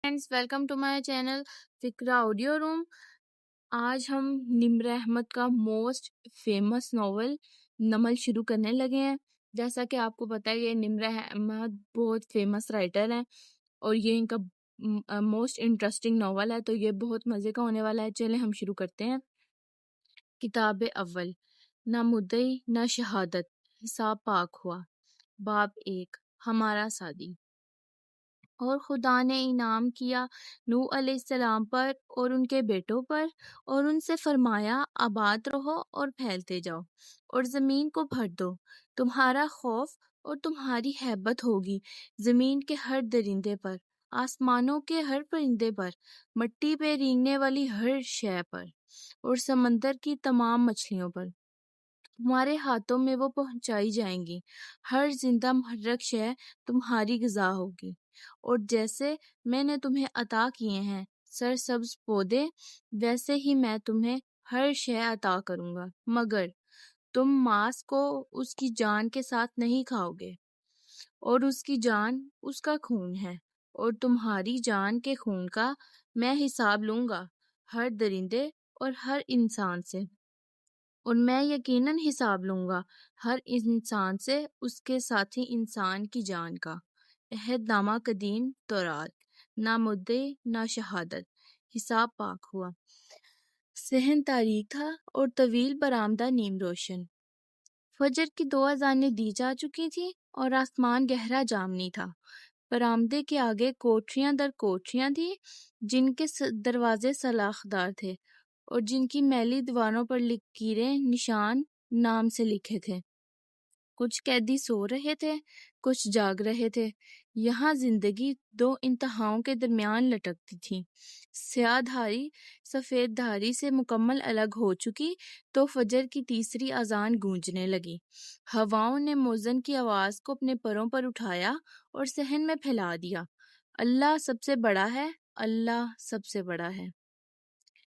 Friends, welcome to my channel Fikra audio room. آج ہم نمر احمد کا موسٹ فیمس ناول نمل شروع کرنے لگے ہیں۔ جیسا کہ آپ کو پتہ ہے یہ نمر احمد بہت فیمس رائٹر ہیں اور یہ ان کا موسٹ انٹرسٹنگ ناول ہے، تو یہ بہت مزے کا ہونے والا ہے۔ چلیں ہم شروع کرتے ہیں۔ کتاب اول، نہ مدعی نہ شہادت، حساب پاک ہوا۔ باب 1، ہمارا سعدی۔ اور خدا نے انعام کیا نوح علیہ السلام پر اور ان کے بیٹوں پر، اور ان سے فرمایا آباد رہو اور پھیلتے جاؤ اور زمین کو بھر دو۔ تمہارا خوف اور تمہاری ہیبت ہوگی زمین کے ہر درندے پر، آسمانوں کے ہر پرندے پر، مٹی پہ رینگنے والی ہر شے پر، اور سمندر کی تمام مچھلیوں پر۔ تمہارے ہاتھوں میں وہ پہنچائی جائیں گی، ہر زندہ محرک شے تمہاری غذا ہوگی۔ اور جیسے میں نے تمہیں عطا کیے ہیں سرسبز پودے، ویسے ہی میں تمہیں ہر شے عطا کروں گا، مگر تم ماس کو اس کی جان کے ساتھ نہیں کھاؤ گے، اور اس کی جان اس کا خون ہے، اور تمہاری جان کے خون کا میں حساب لوں گا ہر درندے اور ہر انسان سے، اور میں یقیناً حساب لوں گا ہر انسان سے اس کے ساتھی انسان کی جان کا۔ عہد نامہ قدیم تورات، نہ مدعی نہ شہادت، حساب پاک ہوا۔ صحن تاریک تھا اور طویل برآمدہ نیم روشن۔ فجر کی 2 اذانیں دی جا چکی تھیں اور آسمان گہرا جامنی تھا۔ برآمدے کے آگے کوٹریاں در کوٹریاں تھیں جن کے دروازے سلاخدار تھے اور جن کی میلی دیواروں پر لکیریں نشان نام سے لکھے تھے۔ کچھ قیدی سو رہے تھے، کچھ جاگ رہے تھے۔ یہاں زندگی 2 انتہاؤں کے درمیان لٹکتی تھی۔ سیاہ دھاری سفید دھاری سے مکمل الگ ہو چکی تو فجر کی تیسری اذان گونجنے لگی۔ ہواؤں نے مؤذن کی آواز کو اپنے پروں پر اٹھایا اور صحن میں پھیلا دیا، اللہ سب سے بڑا ہے، اللہ سب سے بڑا ہے۔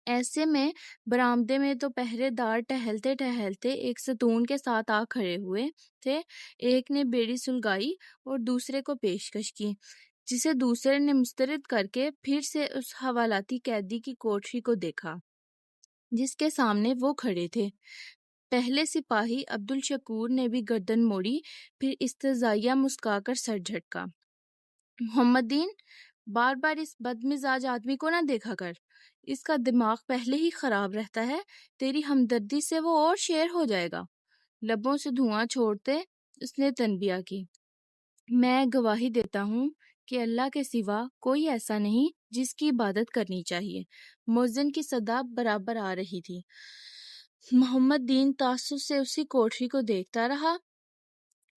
ایسے میں برآمدے میں تو پہرے دار ٹہلتے ٹہلتے ایک ستون کے ساتھ آ کھڑے ہوئے تھے۔ ایک نے بیڑی سلگائی اور دوسرے کو پیشکش کی، جسے دوسرے نے مسترد کر کے پھر سے اس حوالاتی قیدی کی کوٹری کو دیکھا جس کے سامنے وہ کھڑے تھے۔ پہلے سپاہی عبدالشکور نے بھی گردن موڑی، پھر استہزائیہ مسکا کر سر جھٹکا۔ محمد دین، بار بار اس بد مزاج آدمی کو نہ دیکھا کر، اس کا دماغ پہلے ہی خراب رہتا ہے، تیری ہمدردی سے وہ اور شیر ہو جائے گا۔ لبوں سے دھواں چھوڑتے اس نے تنبیہ کی۔ میں گواہی دیتا ہوں کہ اللہ کے سوا کوئی ایسا نہیں جس کی عبادت کرنی چاہیے۔ مؤذن کی صدا برابر آ رہی تھی۔ محمد دین تعصب سے اسی کوٹری کو دیکھتا رہا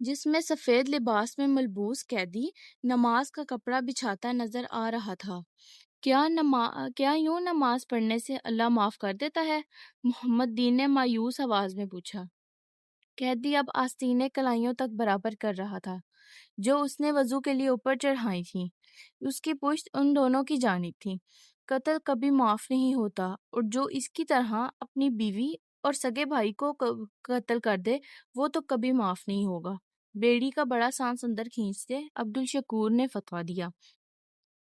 جس میں سفید لباس میں ملبوس قیدی نماز کا کپڑا بچھاتا نظر آ رہا تھا۔ کیا یوں نماز پڑھنے سے اللہ معاف کر دیتا ہے؟ محمد دین نے مایوس آواز میں پوچھا۔ قیدی اب آستینیں کلائیوں تک برابر کر رہا تھا جو اس نے وضو کے لیے اوپر چڑھائی تھیں۔ اس کی پشت ان دونوں کی جانب تھی۔ قتل کبھی معاف نہیں ہوتا، اور جو اس کی طرح اپنی بیوی اور سگے بھائی کو قتل کر دے وہ تو کبھی معاف نہیں ہوگا۔ بیڑی کا بڑا سانس اندر کھینچتے عبدالشکور نے فتویٰ دیا۔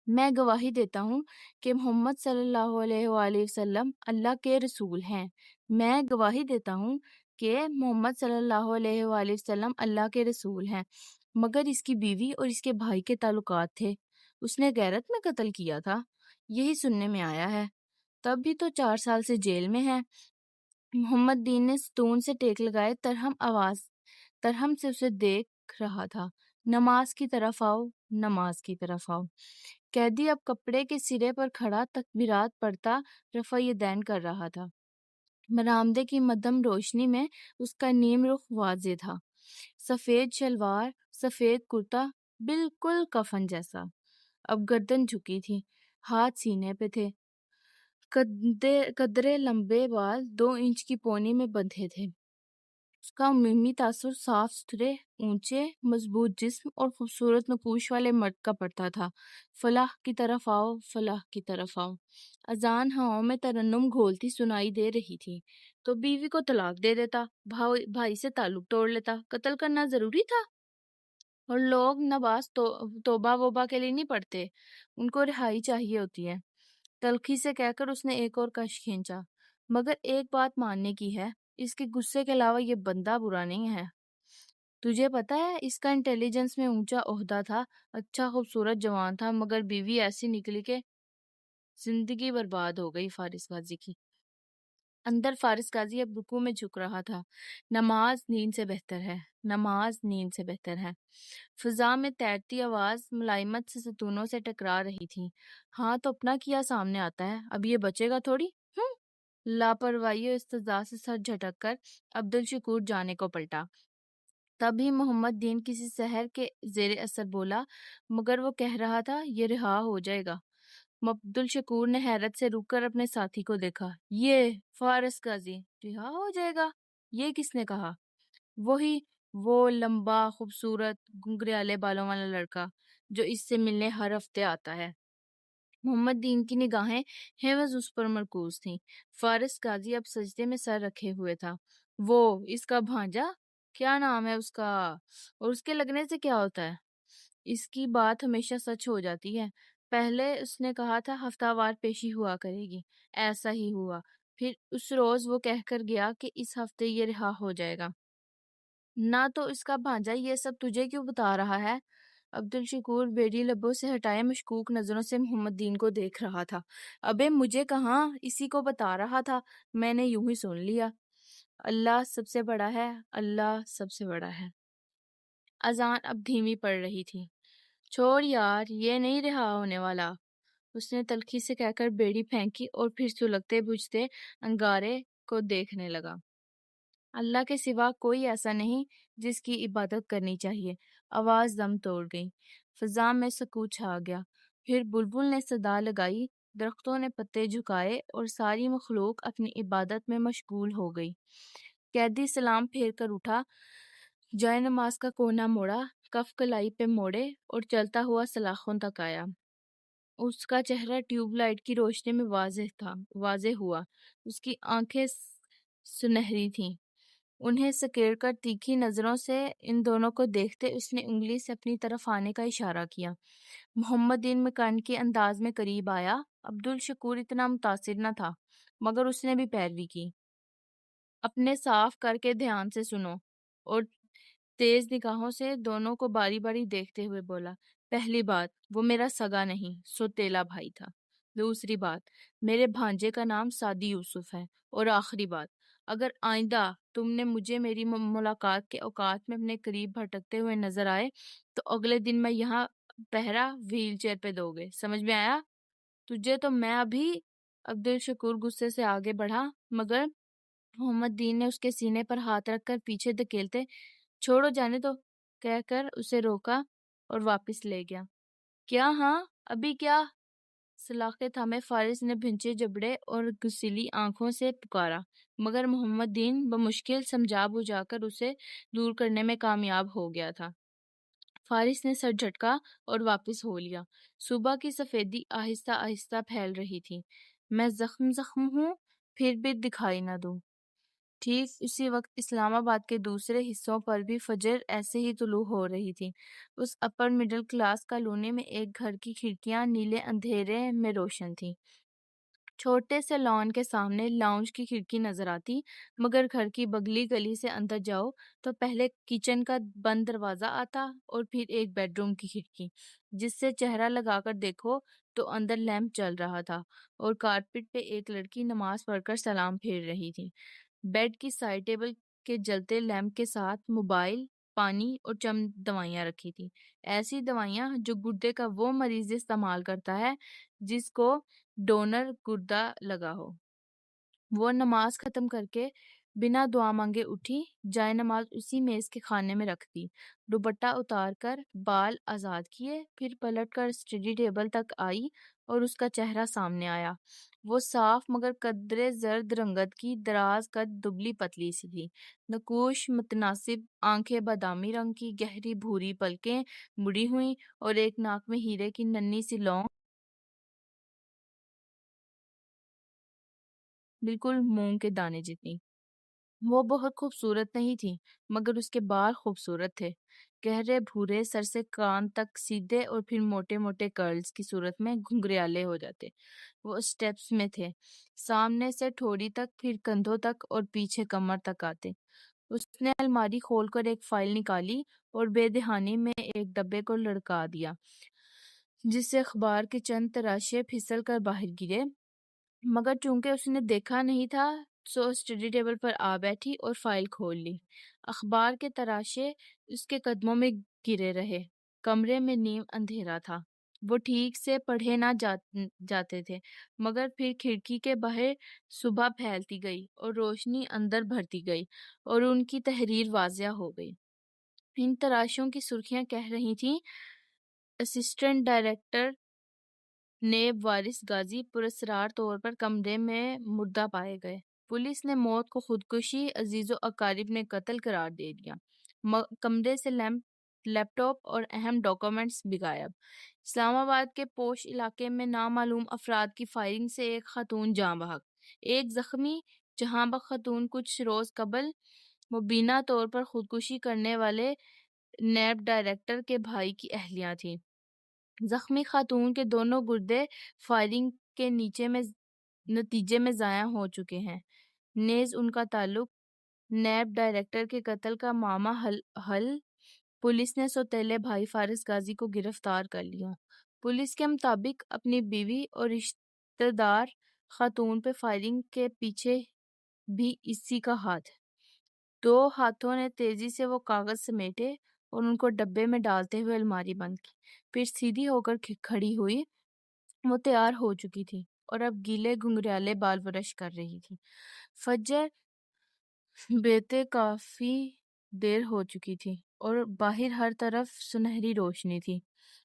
میں گواہی دیتا ہوں کہ محمد صلی اللہ علیہ وآلہ وسلم اللہ کے رسول ہیں۔ میں گواہی دیتا ہوں کہ محمد صلی اللہ علیہ وآلہ وسلم اللہ کے رسول ہیں، مگر اس کی بیوی اور اس کے بھائی کے تعلقات تھے، اس نے غیرت میں قتل کیا تھا، یہی سننے میں آیا ہے، تب بھی تو 4 سال سے جیل میں ہے۔ محمد دین نے ستون سے ٹیک لگائے ترہم سے اسے دیکھ رہا تھا۔ نماز کی طرف آؤ، نماز کی طرف آؤ۔ قیدی اب کپڑے کے سرے پر کھڑا تکبیرات پڑھتا رفع یدین کر رہا تھا۔ برآمدے کی مدھم روشنی میں اس کا نیم رخ واضح تھا، سفید شلوار، سفید کرتا، بالکل کفن جیسا۔ اب گردن جھکی تھی، ہاتھ سینے پہ تھے، قدرے لمبے بال 2 انچ کی پونی میں بندھے تھے۔ اس کا عمومی تاثر صاف ستھرے، اونچے، مضبوط جسم اور خوبصورت نقوش والے مرد کا پڑتا تھا۔ فلاح کی طرف آؤ، فلاح کی طرف آؤ۔ اذان ہواؤں میں ترنم گھولتی سنائی دے رہی تھی۔ تو بیوی کو طلاق دے دیتا، بھائی سے تعلق توڑ لیتا، قتل کرنا ضروری تھا؟ اور لوگ نماز توبہ وبا کے لیے نہیں پڑھتے، ان کو رہائی چاہیے ہوتی ہے۔ تلخی سے کہہ کر اس نے ایک اور کش کھینچا۔ مگر ایک بات ماننے کی ہے، اس کے غصے کے علاوہ یہ بندہ برا نہیں ہے۔ تجھے پتا ہے اس کا انٹیلیجنس میں اونچا عہدہ تھا، اچھا خوبصورت جوان تھا، مگر بیوی ایسی نکلی کہ زندگی برباد ہو گئی فارس غازی کی۔ اندر فارس قاضی اب رکوع میں جھک رہا تھا۔ نماز نیند سے بہتر ہے، نماز نیند سے بہتر ہے۔ فضا میں تیرتی آواز ملائمت سے ستونوں سے ٹکرا رہی تھی۔ ہاں تو اپنا کیا سامنے آتا ہے، اب یہ بچے گا تھوڑی۔ لاپرواہی اور استضاء سے سر جھٹک کر عبدالشکور جانے کو پلٹا۔ تبھی محمد دین کسی سحر کے زیر اثر بولا، مگر وہ کہہ رہا تھا یہ رہا ہو جائے گا۔ عبدالشکور نے حیرت سے رک کر اپنے ساتھی کو دیکھا۔ یہ فارس قاضی رہا ہو جائے گا، یہ کس نے کہا؟ وہی وہ لمبا خوبصورت گنگریالے بالوں والا لڑکا جو اس سے ملنے ہر ہفتے آتا ہے۔ محمد دین کی نگاہیں حیوز اس پر مرکوز تھیں۔ فارس قاضی اب سجدے میں سر رکھے ہوئے تھا۔ وہ اس کا بھانجا، کیا نام ہے اس کا، اور اس کے لگنے سے کیا ہوتا ہے؟ اس کی بات ہمیشہ سچ ہو جاتی ہے۔ پہلے اس نے کہا تھا ہفتہ وار پیشی ہوا کرے گی، ایسا ہی ہوا۔ پھر اس روز وہ کہہ کر گیا کہ اس ہفتے یہ رہا ہو جائے گا۔ نہ تو اس کا بھانجا یہ سب تجھے کیوں بتا رہا ہے؟ عبدالشکور بیڑی لبوں سے ہٹائے مشکوک نظروں سے محمد دین کو دیکھ رہا تھا۔ ابے مجھے کہاں، اسی کو بتا رہا تھا، میں نے یوں ہی سن لیا۔ اللہ سب سے بڑا ہے، اللہ سب سے بڑا ہے۔ اذان اب دھیمی پڑ رہی تھی۔ چھوڑ یار، یہ نہیں رہا ہونے والا، اس نے تلخی سے کہہ کر بیڑی پھینکی اور پھر سلگتے بجھتے انگارے کو دیکھنے لگا۔ اللہ کے سوا کوئی ایسا نہیں جس کی عبادت کرنی چاہیے۔ آواز دم توڑ گئی، فضا میں سکوت چھا گیا۔ پھر بلبل نے صدا لگائی، درختوں نے پتے جھکائے اور ساری مخلوق اپنی عبادت میں مشغول ہو گئی۔ قیدی سلام پھیر کر اٹھا، جائے نماز کا کونا موڑا، کف کلائی پہ موڑے اور چلتا ہوا سلاخوں تک آیا۔ اس کا چہرہ ٹیوب لائٹ کی روشنی میں واضح ہوا۔ اس کی آنکھیں سنہری تھیں۔ انہیں سکیڑ کر تیکھی نظروں سے ان دونوں کو دیکھتے اس نے انگلی سے اپنی طرف آنے کا اشارہ کیا۔ محمد دین مکانیکی انداز میں قریب آیا۔ عبدالشکور اتنا متاثر نہ تھا، مگر اس نے بھی پیروی کی۔ اپنے صاف کر کے دھیان سے سنو، اور تیز نگاہوں سے دونوں کو باری باری دیکھتے ہوئے بولا۔ پہلی بات، وہ میرا سگا نہیں، سوتیلا بھائی تھا۔ دوسری بات، میرے بھانجے کا نام سعدی یوسف ہے۔ اور آخری بات، اگر آئندہ تم نے مجھے میری ملاقات کے اوقات میں اپنے قریب بھٹکتے ہوئے نظر آئے تو اگلے دن میں یہاں پہرا ویل چیئر پہ دو گے، سمجھ میں آیا؟ تجھے تو میں ابھی۔ عبدالشکور غصے سے آگے بڑھا، مگر محمد دین نے اس کے سینے پر ہاتھ رکھ کر پیچھے دھکیلتے چھوڑو جانے دو کہہ کر اسے روکا اور واپس لے گیا۔ کیا؟ ہاں ابھی کیا؟ سلاخیں تھامے فارس نے بھنچے جبڑے اور گسیلی آنکھوں سے پکارا، مگر محمد دین بمشکل سمجھا بجھا کر اسے دور کرنے میں کامیاب ہو گیا تھا۔ فارس نے سر جھٹکا اور واپس ہو لیا۔ صبح کی سفیدی آہستہ آہستہ پھیل رہی تھی۔ میں زخم ہوں، پھر بھی دکھائی نہ دوں۔ ٹھیک اسی وقت اسلام آباد کے دوسرے حصوں پر بھی فجر ایسے ہی طلوع ہو رہی تھی۔ اس اپر مڈل کلاس کالونی میں ایک گھر کی کھڑکیاں نیلے اندھیرے میں روشن تھیں۔ چھوٹے سے لان کے سامنے لاؤنج کی کھڑکی نظر آتی، مگر گھر کی بگلی گلی سے اندر جاؤ تو پہلے کچن کا بند دروازہ آتا اور پھر ایک بیڈ روم کی کھڑکی، جس سے چہرہ لگا کر دیکھو تو اندر لیمپ چل رہا تھا اور کارپٹ پہ ایک لڑکی نماز پڑھ کر سلام پھیر رہی تھی۔ بیڈ کی سائڈ ٹیبل کے جلتے لیمپ کے ساتھ موبائل، پانی اور چند دوائیاں رکھی تھی، ایسی دوائیاں جو گردے کا وہ مریض استعمال کرتا ہے جس کو ڈونر گردہ لگا ہو۔ وہ نماز ختم کر کے بنا دعا مانگے اٹھی، جائے نماز اسی میز کے خانے میں رکھ دی، دوپٹہ اتار کر بال آزاد کیے، پھر پلٹ کر اسٹڈی ٹیبل تک آئی اور اس کا چہرہ سامنے آیا۔ وہ صاف مگر قدرے زرد رنگت کی دراز قد دبلی پتلی سی تھی، نقوش متناسب، آنکھیں بادامی رنگ کی، گہری بھوری پلکیں مڑی ہوئی اور ایک ناک میں ہیرے کی ننھی سی لونگ، بالکل مونگ کے دانے جتنی۔ وہ بہت خوبصورت نہیں تھی، مگر اس کے بال خوبصورت تھے۔ گہرے بھورے سر سے کان تک سیدھے اور پھر موٹے موٹے کرلز کی صورت میں گھنگریالے ہو جاتے۔ وہ سٹیپس میں تھے، سامنے سے ٹھوڑی تک، پھر کندھوں تک اور پیچھے کمر تک آتے۔ اس نے الماری کھول کر ایک فائل نکالی اور بے دہانی میں ایک ڈبے کو لڑکا دیا جس سے اخبار کے چند تراشے پھسل کر باہر گرے، مگر چونکہ اس نے دیکھا نہیں تھا سو اسٹڈی ٹیبل پر آ بیٹھی اور فائل کھول لی۔ اخبار کے تراشے اس کے قدموں میں گرے رہے۔ کمرے میں نیم اندھیرا تھا، وہ ٹھیک سے پڑھے نہ جاتے تھے، مگر پھر کھڑکی کے باہر صبح پھیلتی گئی اور روشنی اندر بھرتی گئی اور ان کی تحریر واضح ہو گئی۔ ان تراشوں کی سرخیاں کہہ رہی تھیں، اسسٹنٹ ڈائریکٹر نیب وارث غازی پراسرار طور پر کمرے میں مردہ پائے گئے۔ پولیس نے موت کو خودکشی، عزیز و اقارب نے قتل قرار دے دیا۔ کمرے سے لیپ ٹاپ اور اہم ڈاکومنٹس بھی غائب۔ اسلام آباد کے پوش علاقے میں نامعلوم افراد کی فائرنگ سے ایک خاتون جاں بحق، ایک زخمی۔ جہاں بخ خاتون کچھ روز قبل مبینہ طور پر خودکشی کرنے والے نیب ڈائریکٹر کے بھائی کی اہلیہ تھی۔ زخمی خاتون کے دونوں گردے فائرنگ کے نتیجے میں ضائع ہو چکے ہیں، نیز ان کا تعلق نیب ڈائریکٹر کے قتل کا معمہ حل۔ پولیس نے سوتیلے بھائی فارس غازی کو گرفتار کر لیا۔ پولیس کے مطابق اپنی بیوی اور رشتہ دار خاتون پہ فائرنگ کے پیچھے بھی اسی کا ہاتھ ہے۔ دو ہاتھوں نے تیزی سے وہ کاغذ سمیٹے اور ان کو ڈبے میں ڈالتے ہوئے الماری بند کی، پھر سیدھی ہو کر کھڑی ہوئی۔ وہ تیار ہو چکی تھی اور اب گیلے گھنگریالے بال برش کر رہی تھی۔ فجر بیتے کافی دیر ہو چکی تھی اور باہر ہر طرف سنہری روشنی تھی۔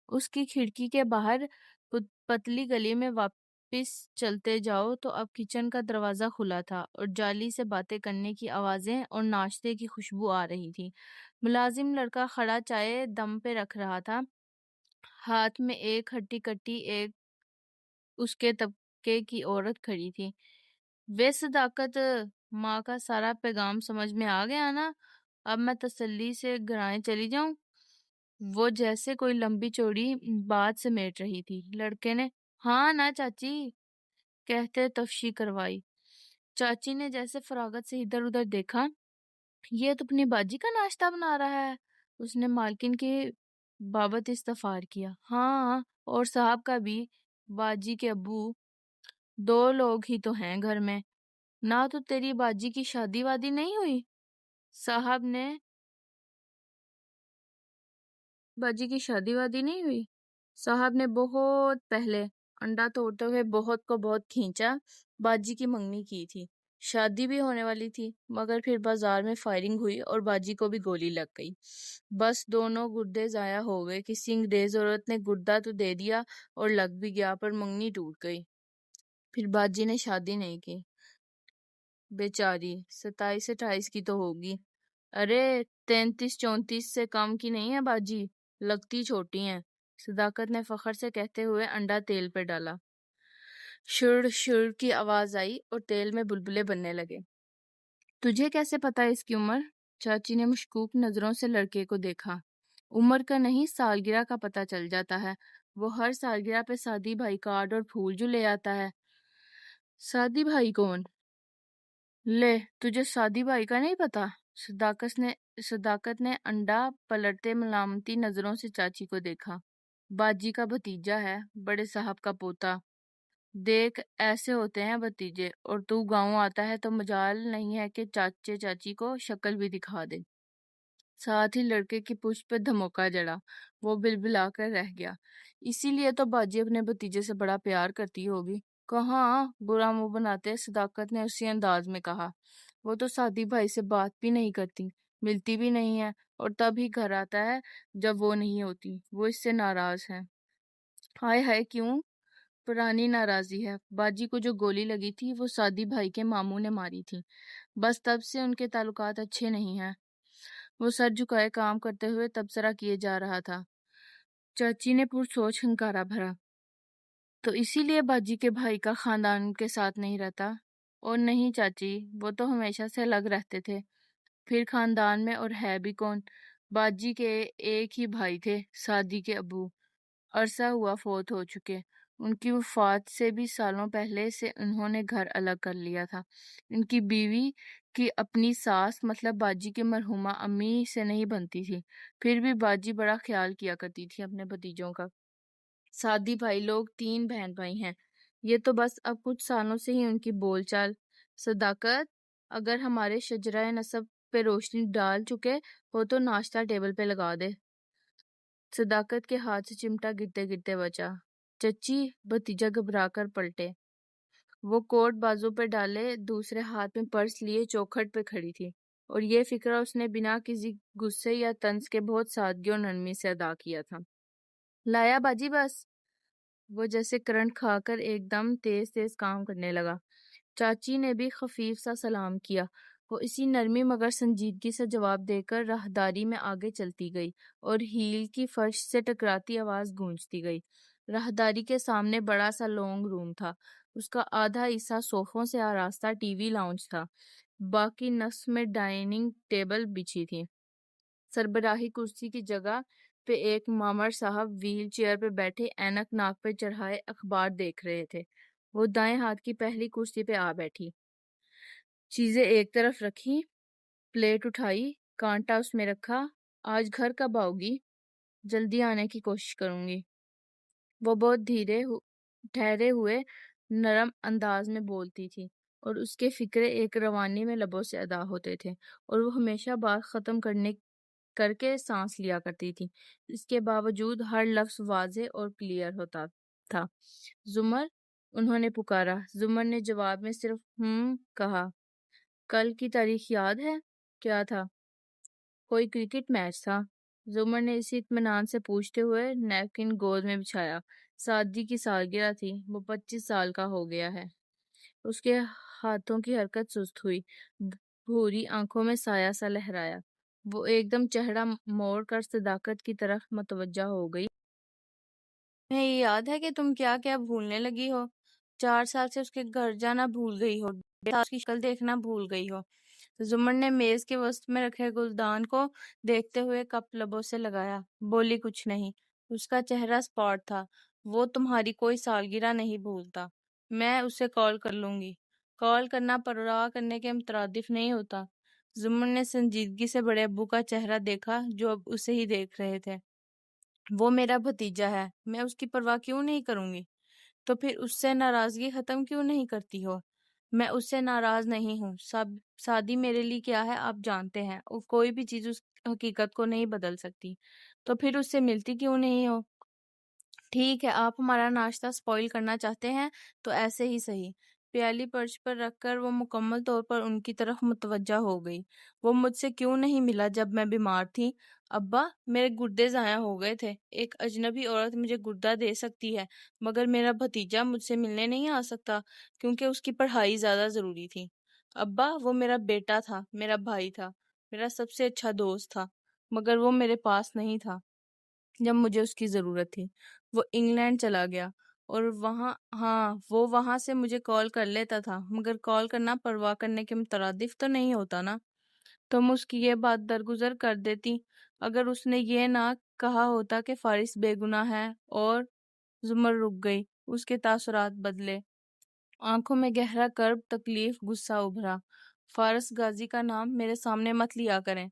اس کی کھڑکی کے باہر پتلی گلی میں واپس چلتے جاؤ تو اب کچن کا دروازہ کھلا تھا اور جالی سے باتیں کرنے کی آوازیں اور ناشتے کی خوشبو آ رہی تھی۔ ملازم لڑکا کھڑا چائے دم پہ رکھ رہا تھا، ہاتھ میں ایک ہٹی کٹی۔ ایک اس کے طبقے کی عورت کھڑی تھی۔ وے صداقت، ماں کا سارا پیغام سمجھ میں آ گیا نا؟ اب میں تسلی سے گھرائیں چلی جاؤں؟ وہ جیسے کوئی لمبی چوڑی بات سمیٹ رہی تھی۔ لڑکے نے ہاں نا چاچی کہتے تفشی کروائی۔ چاچی نے جیسے فراغت سے ادھر ادھر دیکھا، یہ تو اپنی باجی کا ناشتہ بنا رہا ہے۔ اس نے مالکن کی بابت استفار کیا۔ ہاں، اور صاحب کا بھی، باجی کے ابو، دو لوگ ہی تو ہیں گھر میں۔ نہ تو تیری باجی کی شادی وادی نہیں ہوئی؟ صاحب نے باجی کی شادی وادی نہیں ہوئی؟ صاحب نے بہت پہلے انڈا توڑتے ہوئے بہت کو بہت کھینچا، باجی کی منگنی کی تھی، شادی بھی ہونے والی تھی، مگر پھر بازار میں فائرنگ ہوئی اور باجی کو بھی گولی لگ گئی، بس دونوں گردے ضائع ہو گئے۔ کسی انگریز عورت نے گردہ تو دے دیا اور لگ بھی گیا، پر منگنی ٹوٹ گئی۔ پھر باجی نے شادی نہیں کی، بیچاری 27-28 کی تو ہوگی۔ ارے 33-34 سے کم کی نہیں ہے باجی، لگتی چھوٹی ہیں۔ صداقت نے فخر سے کہتے ہوئے انڈا تیل پہ ڈالا۔ شر شر کی آواز آئی اور تیل میں بلبلے بننے لگے۔ تجھے کیسے پتا اس کی عمر؟ چاچی نے مشکوک نظروں سے لڑکے کو دیکھا۔ عمر کا نہیں، سالگرہ کا پتہ چل جاتا ہے، وہ ہر سالگرہ پہ سادی بھائی کارڈ اور پھول جو لے آتا ہے۔ سادی بھائی کون؟ لے، تجھے سادی بھائی کا نہیں پتا؟ صداقت نے انڈا پلٹتے ملامتی نظروں سے چاچی کو دیکھا۔ باجی کا بھتیجا ہے، بڑے صاحب کا پوتا۔ دیکھ ایسے ہوتے ہیں بھتیجے، اور تو گاؤں آتا ہے تو مجال نہیں ہے کہ چاچے چاچی کو شکل بھی دکھا دے۔ ساتھ ہی لڑکے کی پشت پہ دھموکا جڑا، وہ بلبلا کر رہ گیا۔ اسی لیے تو باجی اپنے بھتیجے سے بڑا پیار کرتی ہوگی۔ کہاں، برا منہ بناتے صداقت نے اسی انداز میں کہا۔ وہ تو سادی بھائی سے بات بھی نہیں کرتی، ملتی بھی نہیں ہے، اور تب ہی گھر آتا ہے جب وہ نہیں ہوتی۔ وہ اس سے ناراض ہے۔ ہائے ہائے، کیوں؟ پرانی ناراضی ہے۔ باجی کو جو گولی لگی تھی وہ سادی بھائی کے ماموں نے ماری تھی، بس تب سے ان کے تعلقات اچھے نہیں ہیں۔ وہ سر جھکائے کام کرتے ہوئے تبصرہ کیے جا رہا تھا۔ چاچی نے پرسوچ ہنکارا بھرا۔ تو اسی لیے باجی کے بھائی کا خاندان کے ساتھ نہیں رہتا؟ اور نہیں چاچی، وہ تو ہمیشہ سے الگ رہتے تھے۔ پھر خاندان میں اور ہے بھی کون؟ باجی کے ایک ہی بھائی تھے، سعدی کے ابو عرصہ ہوا فوت ہو چکے۔ ان کی وفات سے بھی سالوں پہلے سے انہوں نے گھر الگ کر لیا تھا۔ ان کی بیوی کی اپنی ساس مطلب باجی کے مرحومہ امی سے نہیں بنتی تھی، پھر بھی باجی بڑا خیال کیا کرتی تھی اپنے بھتیجوں کا۔ سعدی بھائی لوگ 3 بہن بھائی ہیں۔ یہ تو بس اب کچھ سالوں سے ہی ان کی بول چال۔ صداقت، اگر ہمارے شجرہ نسب پہ روشنی ڈال چکے ہو تو ناشتہ ٹیبل پہ لگا دے۔ صداقت کے ہاتھ سے چمٹا گرتے گرتے بچا۔ چچی، بھتیجا گھبرا کر پلٹے۔ وہ کوٹ بازو پہ ڈالے دوسرے ہاتھ میں پرس لیے چوکھٹ پہ کھڑی تھی، اور یہ فکرہ اس نے بنا کسی غصے یا طنز کے بہت سادگی اور نرمی سے ادا کیا تھا۔ لایا باجی بس۔ وہ جیسے کرنٹ کھا کر ایک دم تیز تیز کام کرنے لگا۔ چاچی نے بھی خفیف سا سلام کیا۔ وہ اسی نرمی مگر سنجیدگی سے جواب دے کر راہداری میں آگے چلتی گئی اور ہیل کی فرش سے ٹکراتی آواز گونجتی گئی۔ راہداری کے سامنے بڑا سا لونگ روم تھا۔ اس کا آدھا حصہ صوفوں سے آراستہ ٹی وی لاؤنج تھا، باقی نصف میں ڈائننگ ٹیبل بچھی تھی۔ سربراہی کرسی کی جگہ پہ ایک مامر صاحب ویل چیئر پہ بیٹھے اینک ناک پہ چڑھائے اخبار دیکھ رہے تھے۔ وہ دائیں ہاتھ کی پہلی کرسی پہ آ بیٹھی، چیزیں ایک طرف رکھی، پلیٹ اٹھائی، کانٹا اس میں رکھا۔ آج گھر کب آؤ گی؟ جلدی آنے کی کوشش کروں گی۔ وہ بہت ٹھہرے ہوئے نرم انداز میں بولتی تھی، اور اس کے فکرے ایک روانی میں لبوں سے ادا ہوتے تھے، اور وہ ہمیشہ بات ختم کر کے سانس لیا کرتی تھی۔ اس کے باوجود ہر لفظ واضح اور کلیئر ہوتا تھا۔ زمر، انہوں نے پکارا۔ زمر نے جواب میں صرف کہا۔ کل کی تاریخ یاد ہے؟ کیا تھا؟ کوئی کرکٹ میچ تھا؟ زمر نے اسی اطمینان سے پوچھتے ہوئے نیپکن گود میں بچھایا۔ سعدی کی سالگرہ تھی، وہ 25 سال کا ہو گیا ہے۔ اس کے ہاتھوں کی حرکت سست ہوئی، بھوری آنکھوں میں سایہ سا لہرایا۔ وہ ایک دم چہرہ موڑ کر صداقت کی طرف متوجہ ہو گئی۔ تمہیں یہ یاد ہے کہ تم کیا کیا بھولنے لگی ہو؟ 4 سال سے اس کے گھر جانا بھول گئی ہو، 1.5 سال کی شکل دیکھنا بھول گئی ہو۔ زمر نے میز کے وسط میں رکھے گلدان کو دیکھتے ہوئے کپ لبوں سے لگایا۔ بولی کچھ نہیں۔ اس کا چہرہ سپاٹ تھا۔ وہ تمہاری کوئی سالگرہ نہیں بھولتا۔ میں اسے کال کر لوں گی۔ کال کرنا پرواہ کرنے کے مترادف نہیں ہوتا۔ زمر نے سنجیدگی سے بڑے ابو کا چہرہ دیکھا جو اب اسے ہی دیکھ رہے تھے۔ وہ میرا بھتیجا ہے، میں اس کی پرواہ کیوں نہیں کروں گی؟ تو پھر اس سے ناراضگی ختم کیوں نہیں کرتی ہو؟ میں اس سے ناراض نہیں ہوں۔ سعدی میرے لیے کیا ہے آپ جانتے ہیں، اور کوئی بھی چیز اس حقیقت کو نہیں بدل سکتی۔ تو پھر اس سے ملتی کیوں نہیں ہو؟ ٹھیک ہے، آپ ہمارا ناشتہ سپوائل کرنا چاہتے ہیں تو ایسے ہی صحیح۔ پیالی فرش پر رکھ کر وہ مکمل طور پر ان کی طرف متوجہ ہو گئی۔ وہ مجھ سے کیوں نہیں ملا جب میں بیمار تھی؟ ابا، میرے گردے ضائع ہو گئے تھے۔ ایک اجنبی عورت مجھے گردہ دے سکتی ہے، مگر میرا بھتیجا مجھ سے ملنے نہیں آ سکتا کیونکہ اس کی پڑھائی زیادہ ضروری تھی۔ ابا، وہ میرا بیٹا تھا، میرا بھائی تھا، میرا سب سے اچھا دوست تھا، مگر وہ میرے پاس نہیں تھا جب مجھے اس کی ضرورت تھی۔ وہ انگلینڈ چلا گیا، اور وہ وہاں سے مجھے کال کر لیتا تھا، مگر کال کرنا پرواہ کرنے کے مترادف تو نہیں ہوتا نا۔ تم اس کی یہ بات درگزر کر دیتی اگر اس نے یہ نہ کہا ہوتا کہ فارس بے گناہ ہے۔ اور زمر رک گئی، اس کے تاثرات بدلے، آنکھوں میں گہرا کرب، تکلیف، غصہ ابھرا۔ فارس غازی کا نام میرے سامنے مت لیا کریں۔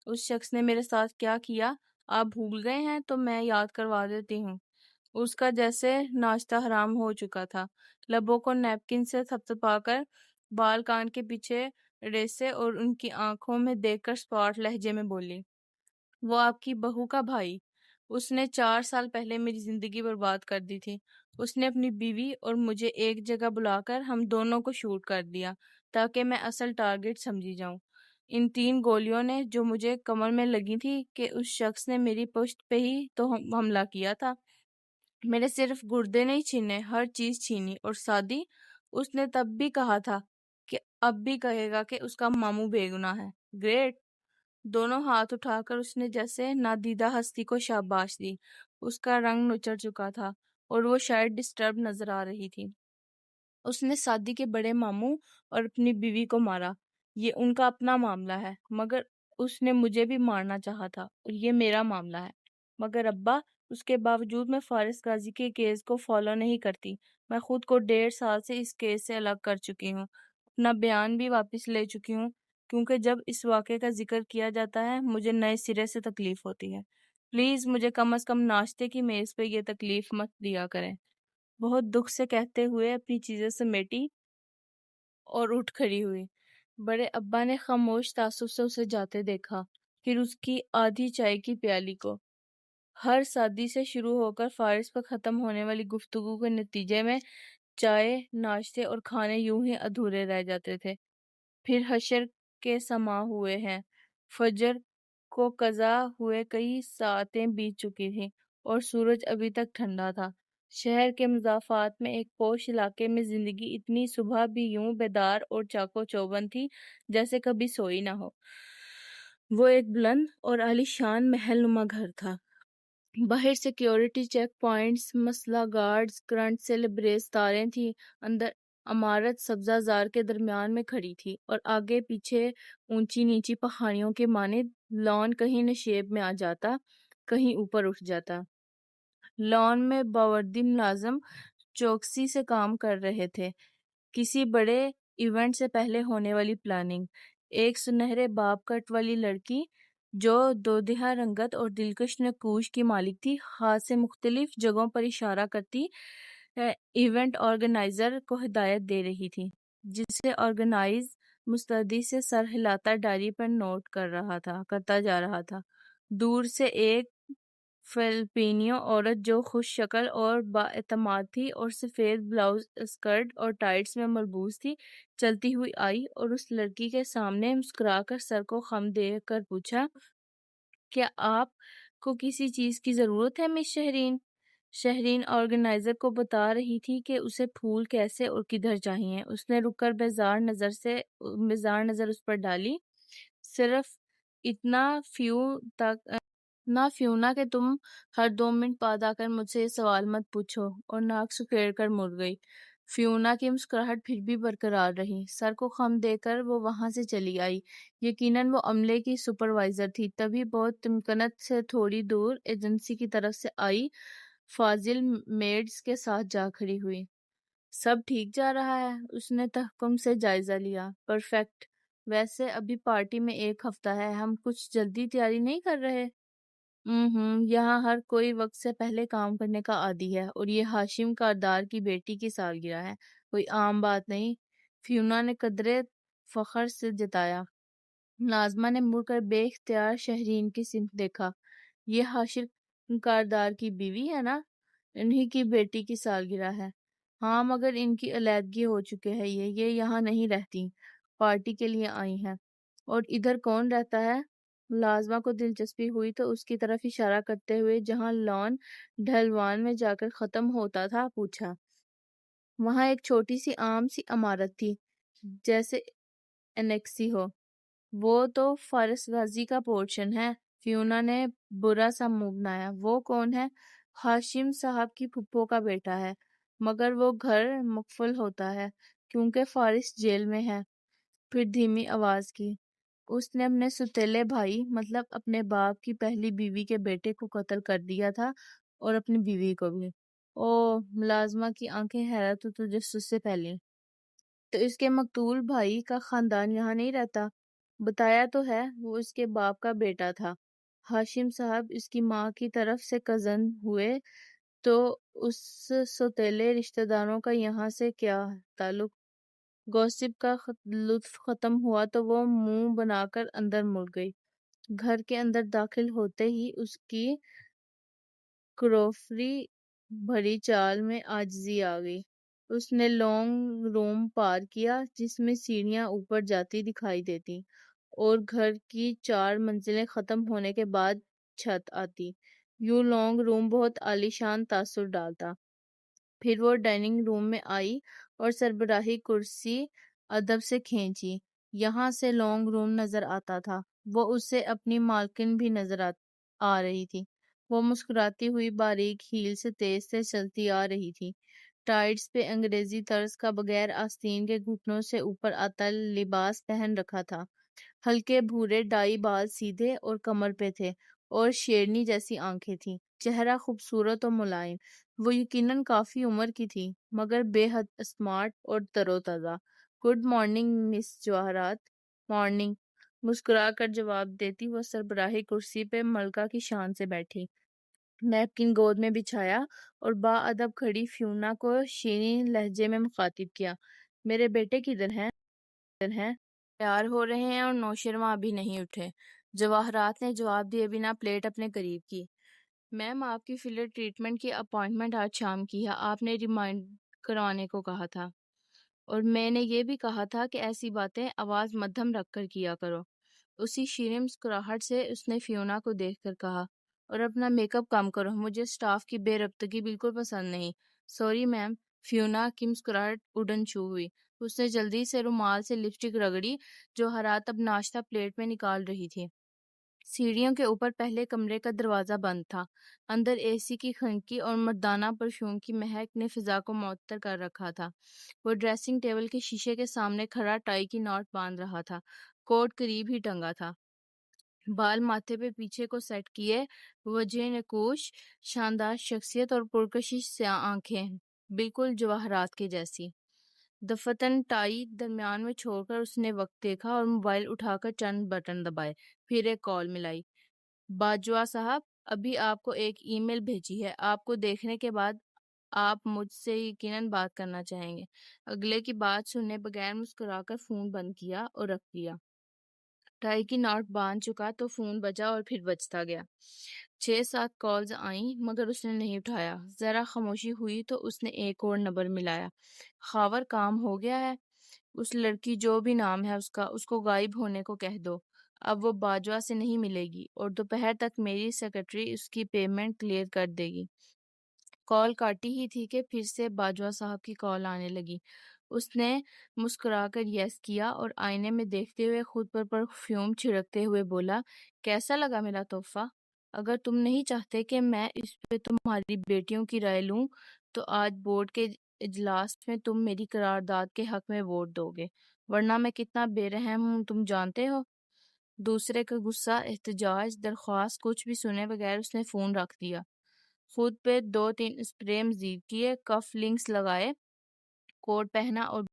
اس شخص نے میرے ساتھ کیا کیا آپ بھول گئے ہیں تو میں یاد کروا دیتی ہوں۔ اس کا جیسے ناشتہ حرام ہو چکا تھا، لبوں کو نیپکن سے تھپتھپا کر بال کان کے پیچھے ریسے اور ان کی آنکھوں میں دیکھ کر سپاٹ لہجے میں بولی، وہ آپ کی بہو کا بھائی، اس نے 4 سال پہلے میری زندگی برباد کر دی تھی۔ اس نے اپنی بیوی اور مجھے ایک جگہ بلا کر ہم دونوں کو شوٹ کر دیا تاکہ میں اصل ٹارگٹ سمجھی جاؤں۔ ان 3 گولیوں نے جو مجھے کمر میں لگی تھی کہ اس شخص نے میری پشت پہ ہی تو حملہ کیا تھا۔ میرے صرف گردے نہیں چھینے، ہر چیز چھینی۔ اور سعدی، اس نے تب بھی کہا تھا کہ اب بھی کہے گا کہ اس کا ماموں بے گناہ ہے۔ گریٹ! دونوں ہاتھ اٹھا کر اس نے جیسے نادیدہ ہستی کو شاباش دی۔ اس کا رنگ نچڑ چکا تھا اور وہ شاید ڈسٹرب نظر آ رہی تھی۔ اس نے سعدی کے بڑے ماموں اور اپنی بیوی کو مارا، یہ ان کا اپنا معاملہ ہے، مگر اس نے مجھے بھی مارنا چاہا تھا اور یہ میرا معاملہ ہے۔ مگر ابا، اس کے باوجود میں فارس غازی کے کیس کو فالو نہیں کرتی۔ میں خود کو 1.5 سال سے اس کیس سے الگ کر چکی ہوں، اپنا بیان بھی واپس لے چکی ہوں، کیونکہ جب اس واقعے کا ذکر کیا جاتا ہے مجھے نئے سرے سے تکلیف ہوتی ہے۔ پلیز مجھے کم از کم ناشتے کی میز پہ یہ تکلیف مت دیا کریں۔ بہت دکھ سے کہتے ہوئے اپنی چیزیں سمیٹی اور اٹھ کھڑی ہوئی۔ بڑے ابا نے خاموش تعصب سے اسے جاتے دیکھا، پھر اس کی آدھی چائے کی پیالی کو۔ ہر شادی سے شروع ہو کر فارس پر ختم ہونے والی گفتگو کے نتیجے میں چائے، ناشتے اور کھانے یوں ہی ادھورے رہ جاتے تھے۔ پھر حشر کے سما ہوئے ہیں۔ فجر کو قضا ہوئے کئی ساعتیں بیت چکی تھیں اور سورج ابھی تک ٹھنڈا تھا۔ شہر کے مضافات میں ایک پوش علاقے میں زندگی اتنی صبح بھی یوں بیدار اور چاقو چوبند تھی جیسے کبھی سوئی نہ ہو۔ وہ ایک بلند اور عالیشان محل نما گھر تھا۔ باہر سیکیورٹی چیک پوائنٹس، مسلح گارڈز، کرنٹ سے لبریز تاریں تھیں۔ اندر عمارت سبزہ زار کے درمیان میں کھڑی تھی اور آگے پیچھے اونچی نیچی پہاڑیوں کے مانند لان کہیں نشیب میں آ جاتا، کہیں اوپر اٹھ جاتا۔ لان میں باوردی ملازم چوکسی سے کام کر رہے تھے، کسی بڑے ایونٹ سے پہلے ہونے والی پلاننگ۔ ایک سنہرے باب کٹ والی لڑکی جو دودھا رنگت اور دلکش نقوش کی مالک تھی، ہاتھ سے مختلف جگہوں پر اشارہ کرتی ایونٹ آرگنائزر کو ہدایت دے رہی تھی، جسے آرگنائز مستعدی سے سر ہلاتا ڈائری پر نوٹ کرتا جا رہا تھا۔ دور سے ایک فلپینو عورت جو خوش شکل اور بااعتماد تھی اور سفید بلاؤز اسکرٹ اور ٹائٹس میں ملبوس تھی، چلتی ہوئی آئی اور اس لڑکی کے سامنے مسکرا کر سر کو خم دے کر پوچھا، کیا آپ کو کسی چیز کی ضرورت ہے مس شہرین؟ شہرین آرگنائزر کو بتا رہی تھی کہ اسے پھول کیسے اور کدھر چاہیے۔ اس نے رک کر بیزار نظر اس پر ڈالی۔ صرف اتنا فیونا کہ تم ہر 2 منٹ بعد آ کر مجھ سے یہ سوال مت پوچھو، اور ناک سکیڑ کر مڑ گئی۔ فیونا کی مسکراہٹ پھر بھی برقرار رہی۔ سر کو خم دے کر وہ وہاں سے چلی آئی۔ یقیناً وہ عملے کی سپروائزر تھی۔ تبھی بہت تمکنت سے تھوڑی دور ایجنسی کی طرف سے آئی فاضل میڈز کے ساتھ جا کھڑی ہوئی۔ سب ٹھیک جا رہا ہے؟ اس نے تحکم سے جائزہ لیا۔ پرفیکٹ۔ ویسے ابھی پارٹی میں 1 ہفتہ ہے، ہم کچھ جلدی تیاری نہیں کر رہے؟ یہاں ہر کوئی وقت سے پہلے کام کرنے کا عادی ہے، اور یہ ہاشم کاردار کی بیٹی کی سالگرہ ہے، کوئی عام بات نہیں۔ فیونا نے قدرے فخر سے جتایا۔ ملازمہ نے مڑ کر بے اختیار شہرین کی سمت دیکھا۔ یہ ہاشم کاردار کی بیوی ہے نا؟ انہی کی بیٹی کی سالگرہ ہے۔ ہاں، مگر ان کی علیحدگی ہو چکے ہے۔ یہ یہاں نہیں رہتی، پارٹی کے لیے آئی ہیں۔ اور ادھر کون رہتا ہے؟ ملازمہ کو دلچسپی ہوئی تو اس کی طرف اشارہ کرتے ہوئے جہاں لان ڈھلوان میں جا کر ختم ہوتا تھا پوچھا۔ وہاں ایک چھوٹی سی عام سی عمارت تھی، جیسے انیکسی ہو۔ وہ تو فارس غازی کا پورشن ہے۔ فیونا نے برا سا منہ بنایا۔ وہ کون ہے؟ ہاشم صاحب کی پھپھو کا بیٹا ہے، مگر وہ گھر مقفل ہوتا ہے کیونکہ فارس جیل میں ہے۔ پھر دھیمی آواز کی، اس نے اپنے سوتیلے بھائی مطلب اپنے باپ کی پہلی بیوی کے بیٹے کو قتل کر دیا تھا، اور اپنی بیوی کو بھی۔ اوہ! ملازمہ کی آنکھیں حیرت و تجسس سے پھیلیں۔ تو اس کے مقتول بھائی کا خاندان یہاں نہیں رہتا؟ بتایا تو ہے، وہ اس کے باپ کا بیٹا تھا۔ ہاشم صاحب اس کی ماں کی طرف سے کزن ہوئے، تو اس سوتیلے رشتہ داروں کا یہاں سے کیا تعلق؟ گوسپ کا لطف ختم ہوا تو وہ منہ بنا کر اندر مڑ گئی۔ گھر کے اندر داخل ہوتے ہی اس کی کروفری بھری چال میں عاجزی آ گئی۔ اس نے لانگ روم پار کیا جس میں سیڑھیاں اوپر جاتی دکھائی دیتی اور گھر کی 4 منزلیں ختم ہونے کے بعد چھت آتی۔ یوں لانگ روم بہت عالیشان تاثر ڈالتا۔ پھر وہ ڈائننگ روم میں آئی اور سربراہی کرسی ادب سے کھینچی۔ یہاں سے لانگ روم نظر آتا تھا۔ وہ اسے اپنی مالکن بھی نظر آ رہی تھی۔ وہ مسکراتی ہوئی باریک ہیل سے تیز سے چلتی آ رہی تھی۔ ٹائٹس پہ انگریزی طرز کا بغیر آستین کے گھٹنوں سے اوپر آتا لباس پہن رکھا تھا۔ ہلکے بھورے ڈائی بال سیدھے اور کمر پہ تھے اور شیرنی جیسی آنکھیں تھیں، چہرہ خوبصورت اور ملائم۔ وہ یقیناً کافی عمر کی تھی مگر بے حد اسمارٹ اور تر و تازہ۔ گڈ مارننگ مس جواہرات۔ مارننگ، مسکرا کر جواب دیتی وہ سربراہی کرسی پہ ملکہ کی شان سے بیٹھی، نیپکن گود میں بچھایا اور با ادب کھڑی فیونا کو شیریں لہجے میں مخاطب کیا۔ میرے بیٹے کدھر ہیں؟ تیار ہو رہے ہیں اور نوشرواں ابھی نہیں اٹھے، جواہرات نے جواب دیے بنا پلیٹ اپنے قریب کی۔ میم، آپ کی فلر ٹریٹمنٹ کی اپائنٹمنٹ آج شام کی ہے، آپ نے ریمائنڈ کروانے کو کہا تھا، اور میں نے یہ بھی کہا تھا کہ ایسی باتیں آواز مدھم رکھ کر کیا کرو۔ اسی شیریں مسکراہٹ سے اس نے فیونا کو دیکھ کر کہا، اور اپنا میک اپ کم کرو، مجھے سٹاف کی بے ربطگی بالکل پسند نہیں۔ Sorry ma'am. فیونا کی مسکراہٹ اڈن چھو ہوئی، اس نے جلدی سے رومال سے لپسٹک رگڑی۔ جواہرات اب ناشتہ پلیٹ میں نکال رہی تھی۔ سیڑھیوں کے اوپر پہلے کمرے کا دروازہ بند تھا، اندر اے سی کی کھنکی اور مردانہ پرفیوم کی مہک نے فضا کو معطر کر رکھا تھا۔ وہ ڈریسنگ ٹیبل کے شیشے کے سامنے کھڑا ٹائی کی ناٹ باندھ رہا تھا، کوٹ قریب ہی ٹنگا تھا، بال ماتھے پہ پیچھے کو سیٹ کیے، وجہ نکوش، شاندار شخصیت اور پرکشش سیاہ آنکھیں، بالکل جواہرات کے جیسی۔ دفتن ٹائی درمیان میں چھوڑ کر اس نے وقت دیکھا اور موبائل اٹھا کر چند بٹن دبائے، پھر ایک کال ملائی۔ باجوہ صاحب، ابھی آپ کو ایک ای میل بھیجی ہے، آپ کو دیکھنے کے بعد آپ مجھ سے یقیناً بات کرنا چاہیں گے۔ اگلے کی بات سننے بغیر مسکرا کر فون بند کیا اور رکھ دیا۔ ٹائی کی ناٹ باندھ چکا تو فون بجا اور پھر بجتا گیا۔ 6-7 کالز آئیں مگر اس نے نہیں اٹھایا۔ ذرا خاموشی ہوئی تو اس نے ایک اور نمبر ملایا۔ خاور کام ہو گیا ہے؟ اس لڑکی جو بھی نام ہے اس کو غائب ہونے کو کہہ دو، اب وہ باجوہ سے نہیں ملے گی اور دوپہر تک میری سیکرٹری اس کی پیمنٹ کلیئر کر دے گی۔ کال کاٹی ہی تھی کہ پھر سے باجوہ صاحب کی کال آنے لگی۔ اس نے مسکرا کر یس کیا اور آئینے میں دیکھتے ہوئے خود پر پرفیوم چھڑکتے ہوئے بولا، کیسا لگا میرا تحفہ؟ اگر تم نہیں چاہتے کہ میں اس پہ تمہاری بیٹیوں کی رائے لوں تو آج بورڈ کے اجلاس میں تم میری قرارداد کے حق میں ووٹ دو گے، ورنہ میں کتنا بے رحم ہوں تم جانتے ہو۔ دوسرے کا غصہ، احتجاج، درخواست کچھ بھی سنے بغیر اس نے فون رکھ دیا، خود پہ 2-3 اسپرے مزید کیے، کف لنکس لگائے، کوٹ پہنا اور